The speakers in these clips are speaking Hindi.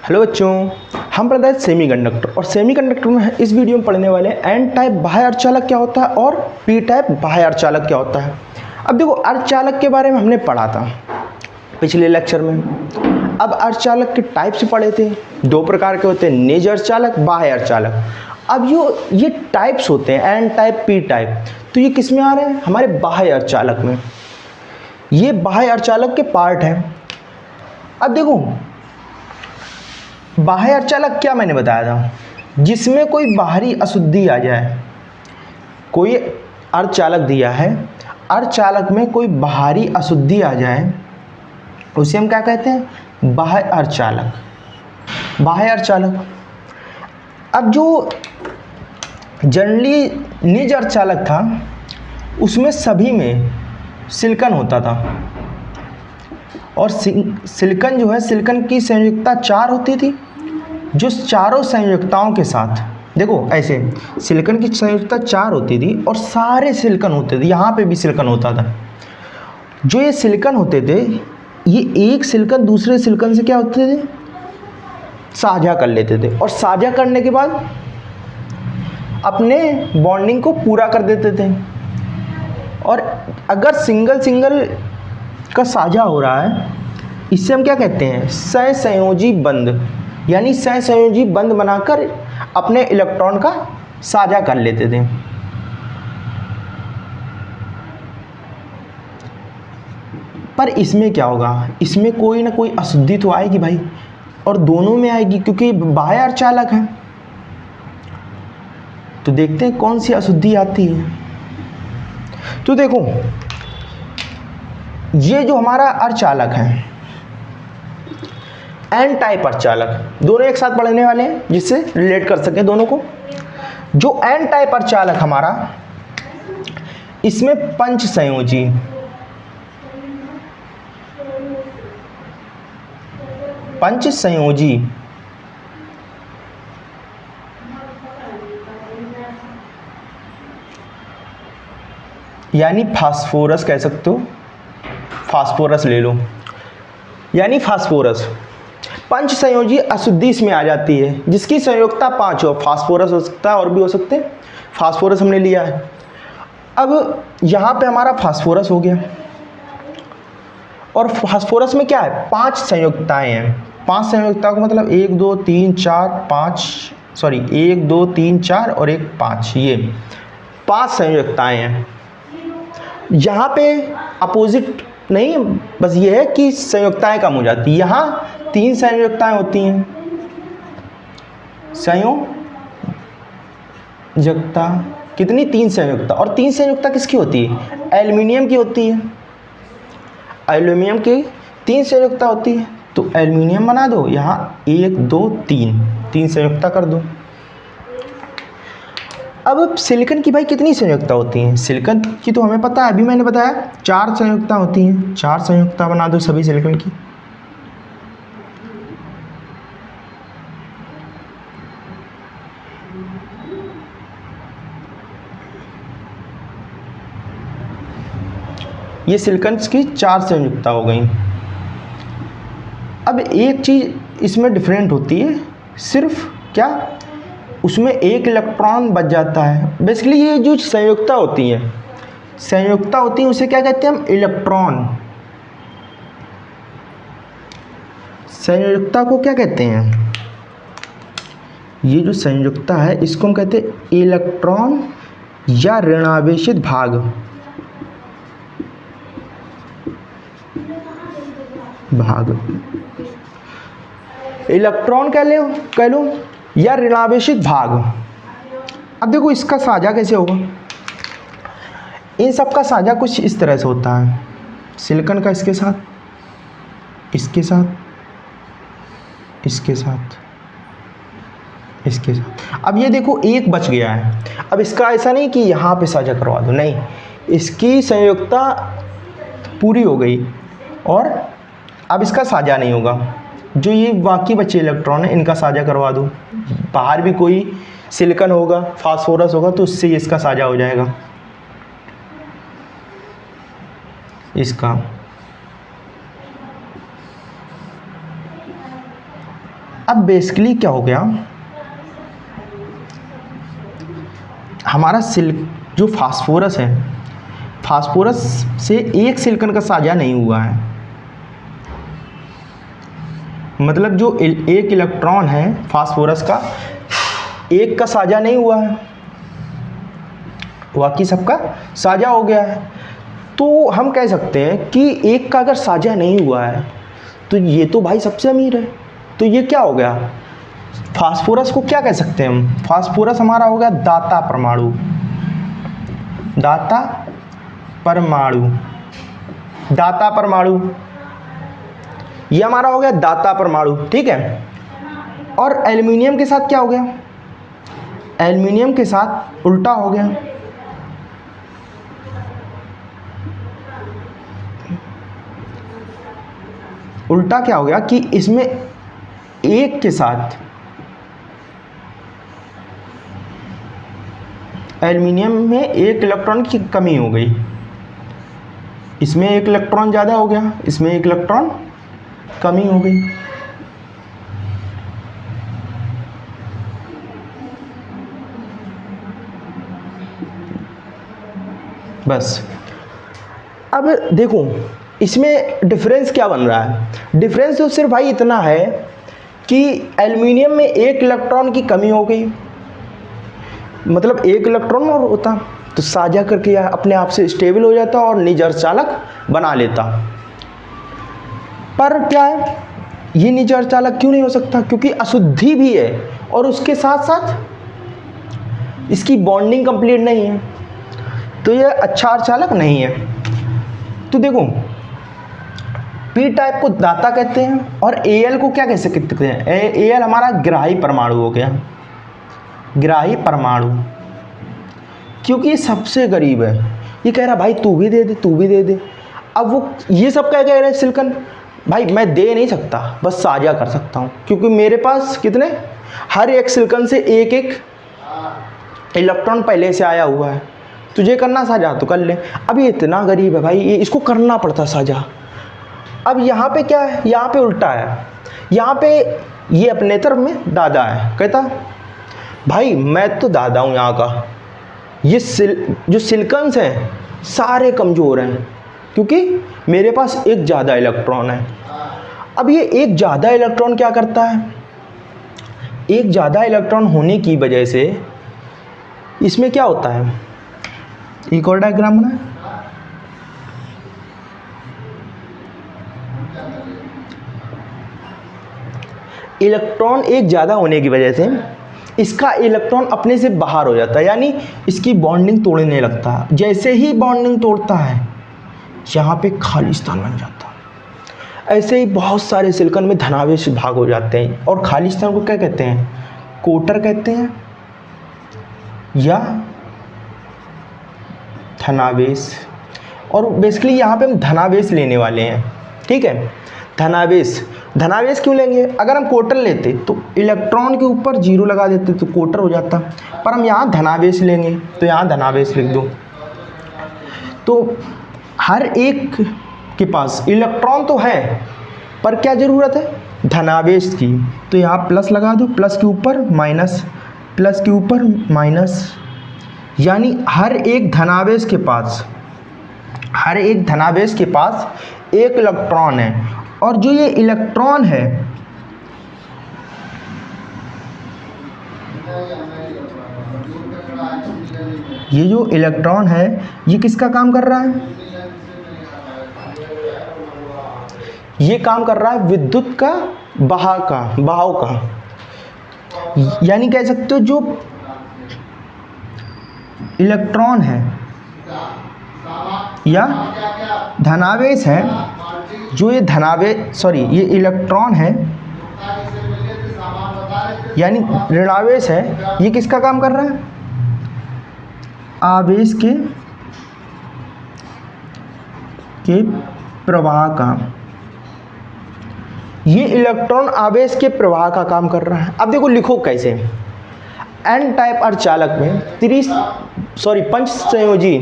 हेलो बच्चों, हम पढ़ते हैं सेमीकंडक्टर और सेमीकंडक्टर में इस वीडियो में पढ़ने वाले हैं एन टाइप बाह्य अर्धचालक क्या होता है और पी टाइप बाह्य अर्धचालक क्या होता है। अब देखो, अर्धचालक के बारे में हमने पढ़ा था पिछले लेक्चर में। अब अर्धचालक के टाइप्स पढ़े थे, दो प्रकार के होते हैं, निज अर्धचालक, बाह्य अर्धचालक। अब ये टाइप्स होते हैं एन टाइप पी टाइप, तो ये किस में आ रहे हैं? हमारे बाह्य अर्धचालक में। ये बाह्य अर्धचालक के पार्ट हैं। अब देखो, बाह्य अर्धचालक क्या मैंने बताया था, जिसमें कोई बाहरी अशुद्धि आ जाए। कोई अर्धचालक दिया है, अर्धचालक में कोई बाहरी अशुद्धि आ जाए उसे हम क्या कहते हैं? बाह्य अर्धचालक। बाह्य अर्धचालक। अब जो जनरली निज अर्धचालक था उसमें सभी में सिलिकॉन होता था और सिलिकॉन जो है, सिलिकॉन की संयुक्ता 4 होती थी। जो चारों संयुक्ताओं के साथ, देखो ऐसे सिलिकॉन की संयुक्ता 4 होती थी और सारे सिलिकॉन होते थे, यहाँ पे भी सिलिकॉन होता था। जो ये सिलिकॉन होते थे, ये एक सिलिकॉन दूसरे सिलिकॉन से क्या होते थे? साझा कर लेते थे और साझा करने के बाद अपने बॉन्डिंग को पूरा कर देते थे। और अगर सिंगल सिंगल का साझा हो रहा है, इससे हम क्या कहते हैं? सहसंयोजी बंध, यानी सहसंयोजी बंध बनाकर अपने इलेक्ट्रॉन का साझा कर लेते थे। पर इसमें क्या होगा? इसमें कोई ना कोई अशुद्धि तो आएगी भाई, और दोनों में आएगी क्योंकि बाह्य अर्धचालक है। तो देखते हैं कौन सी अशुद्धि आती है। तो देखो, ये जो हमारा अर्धचालक है एन टाइप अर्धचालक, दोनों एक साथ पढ़ने वाले हैं जिससे रिलेट कर सकें दोनों को। जो एन टाइप अर्धचालक हमारा, इसमें पंच संयोजी, पंच संयोजी यानी फास्फोरस कह सकते हो, फास्फोरस ले लो, यानी फास्फोरस। पंच संयोजी अशुद्धि इसमें आ जाती है जिसकी संयोजकता 5 हो। फास्फोरस हो सकता है और भी हो सकते हैं। फास्फोरस हमने लिया है। अब यहाँ पे हमारा फास्फोरस हो गया और फास्फोरस में क्या है? 5 संयोजकताएं हैं। 5 संयोजकताओं का मतलब 1 2 3 4 5, सॉरी 1 2 3 4 और 1 5, ये 5 संयोजकताएं हैं। यहाँ पे अपोजिट नहीं, बस ये है कि संयोजकताएं कम हो जाती है। यहाँ 3 संयोजकताएं होती हैं। संयोजकता कितनी? 3 संयोजकता। और 3 संयोजकता किसकी होती है? एल्युमिनियम की होती है। एल्युमिनियम की 3 संयोजकता होती है, तो एल्युमिनियम बना दो। यहाँ 1 2 3 संयोजकता कर दो। अब सिलिकॉन की भाई कितनी संयोजकता होती हैं? सिलिकॉन की तो हमें पता है, अभी मैंने बताया 4 संयोजकता होती हैं। 4 संयोजकता बना दो सभी सिलिकॉन की। ये सिलिकॉन की 4 संयोजकता हो गई। अब एक चीज इसमें डिफरेंट होती है, सिर्फ क्या? उसमें एक इलेक्ट्रॉन बच जाता है। बेसिकली ये जो संयोजकता होती है, संयोजकता होती है, उसे क्या कहते हैं हम? इलेक्ट्रॉन। संयोजकता को क्या कहते हैं? ये जो संयोजकता है इसको हम कहते हैं इलेक्ट्रॉन या ऋणावेशित भाग। इलेक्ट्रॉन कह लो या ऋणावेशित भाग। अब देखो, इसका साझा कैसे होगा? इन सब का साझा कुछ इस तरह से होता है। सिलिकॉन का इसके साथ, इसके साथ, इसके साथ, इसके साथ। अब ये देखो, एक बच गया है। अब इसका ऐसा नहीं कि यहाँ पे साझा करवा दो, नहीं, इसकी संयोजकता पूरी हो गई और अब इसका साझा नहीं होगा। जो ये बाकी बचे इलेक्ट्रॉन है, इनका साझा करवा दो। बाहर भी कोई सिलिकॉन होगा, फास्फोरस होगा, तो उससे इसका साझा हो जाएगा। इसका अब बेसिकली क्या हो गया, हमारा जो फास्फोरस है, फास्फोरस से एक सिलिकॉन का साझा नहीं हुआ है, मतलब जो एक इलेक्ट्रॉन है फास्फोरस का, एक का साझा नहीं हुआ है, बाकी सबका साझा हो गया है। तो हम कह सकते हैं कि एक का अगर साझा नहीं हुआ है तो ये तो भाई सबसे अमीर है। तो ये क्या हो गया, फास्फोरस को क्या कह सकते हैं हम, फास्फोरस हमारा हो गया दाता परमाणु, दाता परमाणु, दाता परमाणु, ये हमारा हो गया दाता परमाणु, ठीक है। और एल्युमिनियम के साथ क्या हो गया, एल्युमिनियम के साथ उल्टा हो गया, उल्टा क्या हो गया कि इसमें एक के साथ एल्युमिनियम में एक इलेक्ट्रॉन की कमी हो गई, इसमें एक इलेक्ट्रॉन ज़्यादा हो गया, इसमें एक इलेक्ट्रॉन कमी हो गई। बस अब देखो इसमें डिफरेंस क्या बन रहा है, डिफरेंस तो सिर्फ भाई इतना है कि एल्युमिनियम में एक इलेक्ट्रॉन की कमी हो गई, मतलब एक इलेक्ट्रॉन और होता तो साझा करके अपने आप से स्टेबल हो जाता और निज अर्धचालक बना लेता। पर क्या है, ये निज अर्धचालक क्यों नहीं हो सकता, क्योंकि अशुद्धि भी है और उसके साथ साथ इसकी बॉन्डिंग कंप्लीट नहीं है, तो ये अच्छा अर्धचालक नहीं है। तो देखो पी टाइप को दाता कहते हैं और एल को क्या कह सकते हैं, एल हमारा ग्राही परमाणु हो गया, ग्राही परमाणु, क्योंकि ये सबसे गरीब है। ये कह रहा भाई तू भी दे दे, तू भी दे दे। अब वो ये सब क्या कह रहे हैं सिलिकॉन, भाई मैं दे नहीं सकता, बस साझा कर सकता हूँ, क्योंकि मेरे पास कितने, हर एक सिलिकॉन से एक एक इलेक्ट्रॉन पहले से आया हुआ है, तुझे करना साझा तो कर ले। अब ये इतना गरीब है भाई, ये इसको करना पड़ता साझा। अब यहाँ पे क्या है, यहाँ पे उल्टा है, यहाँ पे ये अपने तरफ में दादा है, कहता भाई मैं तो दादा हूँ यहाँ का, ये जो सिलिकॉन्स हैं सारे कमज़ोर हैं क्योंकि मेरे पास एक ज़्यादा इलेक्ट्रॉन है। अब ये एक ज़्यादा इलेक्ट्रॉन क्या करता है, एक ज़्यादा इलेक्ट्रॉन होने की वजह से इसमें क्या होता है, एक और डायग्राम बना है, इलेक्ट्रॉन एक ज़्यादा होने की वजह से इसका इलेक्ट्रॉन अपने से बाहर हो जाता है, यानी इसकी बॉन्डिंग तोड़ने लगता है। जैसे ही बॉन्डिंग तोड़ता है यहाँ पे खालिस्तान बन जाता है। ऐसे ही बहुत सारे सिलिकॉन में धनावेश भाग हो जाते हैं और खालिस्तान को क्या कहते हैं, कोटर कहते हैं या धनावेश। और बेसिकली यहाँ पे हम धनावेश लेने वाले हैं, ठीक है। धनावेश, धनावेश क्यों लेंगे, अगर हम कोटर लेते तो इलेक्ट्रॉन के ऊपर जीरो लगा देते तो कोटर हो जाता, पर हम यहाँ धनावेश लेंगे तो यहाँ धनावेश लिख दो। तो हर एक के पास इलेक्ट्रॉन तो है पर क्या ज़रूरत है, धनावेश की, तो यहाँ प्लस लगा दो, प्लस के ऊपर माइनस, प्लस के ऊपर माइनस, यानी हर एक धनावेश के पास, हर एक धनावेश के पास एक इलेक्ट्रॉन है। और जो ये इलेक्ट्रॉन है ये जो इलेक्ट्रॉन है ये किसका काम कर रहा है, ये काम कर रहा है विद्युत का बहाव का, यानी कह सकते हो जो इलेक्ट्रॉन है या धनावेश है, जो ये ये इलेक्ट्रॉन है यानी ऋणावेश है, ये किसका काम कर रहा है, आवेश के प्रवाह का। ये इलेक्ट्रॉन आवेश के प्रवाह का काम कर रहा है। अब देखो लिखो कैसे, एन टाइप अर्धचालक में पंच संयोजी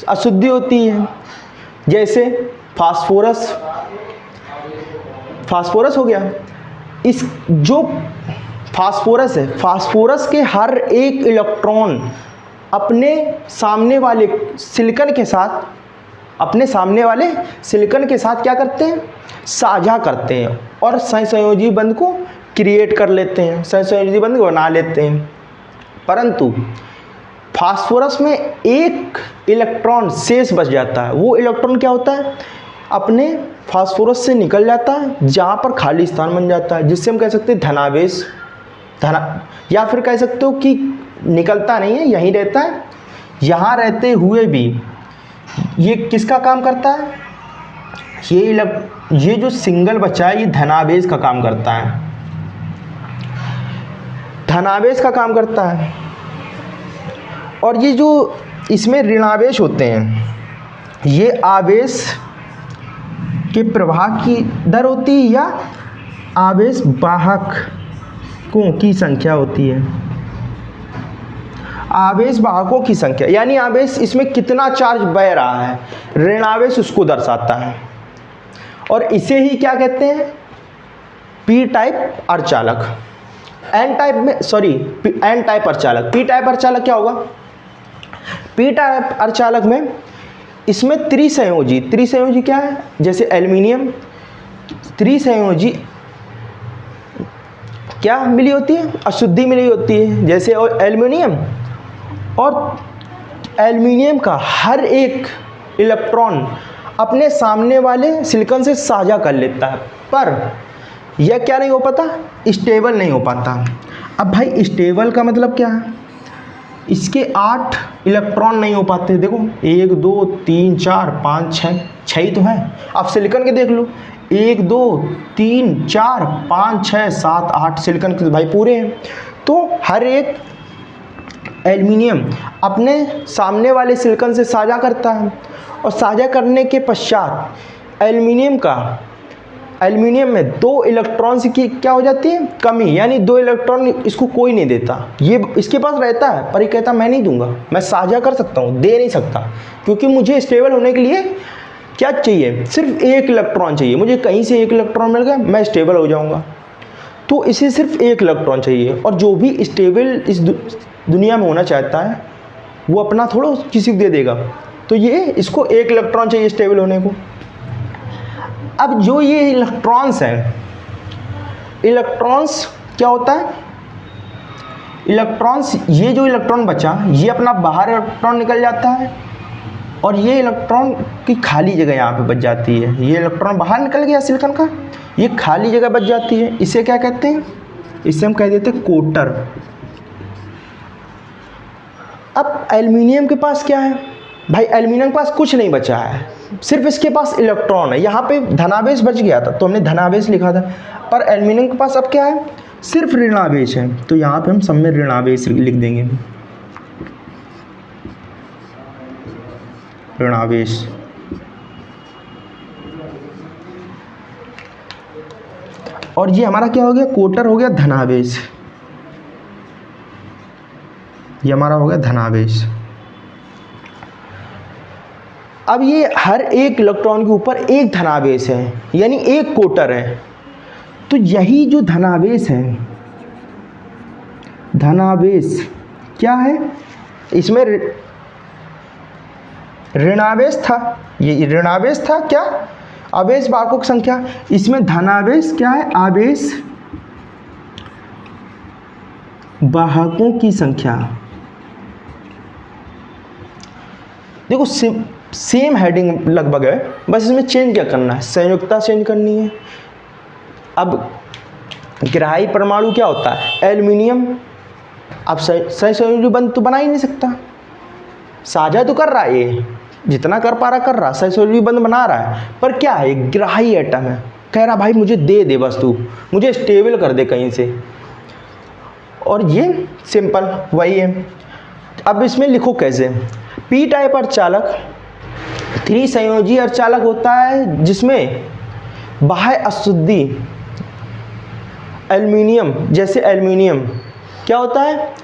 अशुद्धि होती है, जैसे फास्फोरस हो गया, इस जो फास्फोरस है, फास्फोरस के हर एक इलेक्ट्रॉन अपने सामने वाले सिलिकॉन के साथ, अपने सामने वाले सिलिकॉन के साथ क्या करते हैं, साझा करते हैं और सहसंयोजी बंध को क्रिएट कर लेते हैं, सहसंयोजी बंध बना लेते हैं। परंतु फास्फोरस में एक इलेक्ट्रॉन शेष बच जाता है। वो इलेक्ट्रॉन क्या होता है, अपने फास्फोरस से निकल जाता है, जहाँ पर खाली स्थान बन जाता है, जिससे हम कह सकते हैं धनावेश, या फिर कह सकते हो कि निकलता नहीं है, यहीं रहता है। यहाँ रहते हुए भी ये किसका काम करता है, ये जो सिंगल बचा है ये धनावेश का काम करता है, धनावेश का काम करता है। और ये जो इसमें ऋणावेश होते हैं, ये आवेश के प्रवाह की दर होती है या आवेश वाहकों की संख्या होती है, आवेश वाहकों की संख्या, यानी आवेश इसमें कितना चार्ज बह रहा है, ऋणावेश उसको दर्शाता है। और इसे ही क्या कहते हैं, पी टाइप अर्धचालक। एन टाइप अर्धचालक, पी टाइप अर्धचालक क्या होगा, पी टाइप अर्धचालक में इसमें त्रिसंयोजी क्या है, जैसे एल्युमिनियम, त्रिसंयोजी क्या मिली होती है, अशुद्धि मिली होती है, जैसे एल्युमिनियम। और एल्युमिनियम का हर एक इलेक्ट्रॉन अपने सामने वाले सिलिकॉन से साझा कर लेता है, पर यह क्या नहीं हो पाता, स्टेबल नहीं हो पाता। अब भाई स्टेबल का मतलब क्या है, इसके 8 इलेक्ट्रॉन नहीं हो पाते। देखो 1 2 3 4 5 6 ही तो है। आप सिलिकॉन के देख लो, 1 2 3 4 5 6 7 8 सिलिकॉन के भाई पूरे हैं। तो हर एक एल्युमिनियम अपने सामने वाले सिलिकॉन से साझा करता है, और साझा करने के पश्चात एल्युमिनियम में 2 इलेक्ट्रॉन की क्या हो जाती है, कमी, यानी 2 इलेक्ट्रॉन इसको कोई नहीं देता। ये इसके पास रहता है पर ये कहता मैं नहीं दूंगा, मैं साझा कर सकता हूँ, दे नहीं सकता, क्योंकि मुझे स्टेबल होने के लिए क्या चाहिए, सिर्फ 1 इलेक्ट्रॉन चाहिए। मुझे कहीं से 1 इलेक्ट्रॉन मिल गया, मैं स्टेबल हो जाऊँगा। तो इसे सिर्फ 1 इलेक्ट्रॉन चाहिए, और जो भी स्टेबल इस दुनिया में होना चाहता है वो अपना थोड़ा किसी को दे देगा। तो ये इसको 1 इलेक्ट्रॉन चाहिए स्टेबल होने को। अब जो ये इलेक्ट्रॉन्स हैं, इलेक्ट्रॉन्स क्या होता है, इलेक्ट्रॉन्स, ये जो इलेक्ट्रॉन बचा ये अपना बाहर इलेक्ट्रॉन निकल जाता है, और ये इलेक्ट्रॉन की खाली जगह यहाँ पे बच जाती है। ये इलेक्ट्रॉन बाहर निकल गया सिलिकॉन का, ये खाली जगह बच जाती है। इसे क्या कहते हैं, इसे हम कह देते हैं कोटर। अब एल्युमिनियम के पास क्या है भाई, एल्युमिनियम के पास कुछ नहीं बचा है, सिर्फ इसके पास इलेक्ट्रॉन है। यहाँ पे धनावेश बच गया था तो हमने धनावेश लिखा था, पर एल्युमिनियम के पास अब क्या है, सिर्फ ऋणावेश है। तो यहाँ पे हम सब में ऋणावेश लिख देंगे, ऋणावेश। और ये हमारा क्या हो गया, कोटर हो गया धनावेश, ये हमारा हो गया धनावेश। अब ये हर एक इलेक्ट्रॉन के ऊपर एक धनावेश है, यानी एक कोटर है। तो यही जो धनावेश है, धनावेश क्या है, इसमें ऋणावेश था, ये ऋणावेश था क्या, आवेश वाहकों की संख्या। इसमें धनावेश क्या है, आवेश वाहकों की संख्या। देखो सेम हेडिंग लगभग है, बस इसमें चेंज क्या करना है, संयुक्ता चेंज करनी है। अब ग्राही परमाणु क्या होता है, एल्युमिनियम। अब सहसंयोजी बंध तो बना ही नहीं सकता, साझा तो कर रहा है, ये जितना कर पा रहा कर रहा, सहसंयोजी बंध बना रहा है, पर क्या है, ग्राही एटम है, कह रहा भाई मुझे दे दे बस तू, मुझे स्टेबल कर दे कहीं से। और ये सिंपल वही है। अब इसमें लिखो कैसे, पी टाइप अर्धचालक त्रिसंयोजी अर्धचालक होता है, जिसमें बाह्य अशुद्धि एल्युमिनियम, जैसे एल्युमिनियम क्या होता है,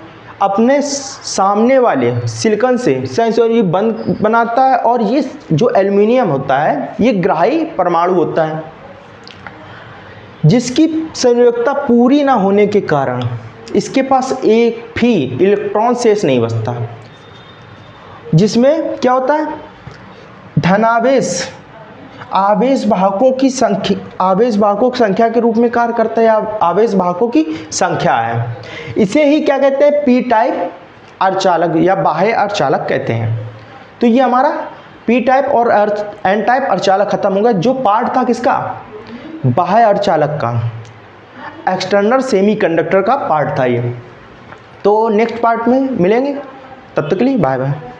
अपने सामने वाले सिलिकॉन से सहसंयोजी बंध बनाता है, और ये जो एल्युमिनियम होता है ये ग्राही परमाणु होता है। जिसकी संयोजकता पूरी ना होने के कारण इसके पास एक भी इलेक्ट्रॉन शेष नहीं बचता, जिसमें क्या होता है, धनावेश आवेश वाहकों की संख्या के रूप में कार्य करता है, या आवेश वाहकों की संख्या है। इसे ही क्या कहते हैं, पी टाइप अर्धचालक या बाह्य अर्धचालक कहते हैं। तो ये हमारा पी टाइप और एन टाइप अर्धचालक खत्म हो गया। जो पार्ट था किसका, बाह्य अर्धचालक का, एक्सटर्नल सेमीकंडक्टर का पार्ट था ये। तो नेक्स्ट पार्ट में मिलेंगे, तब तक के लिए बाय बाय।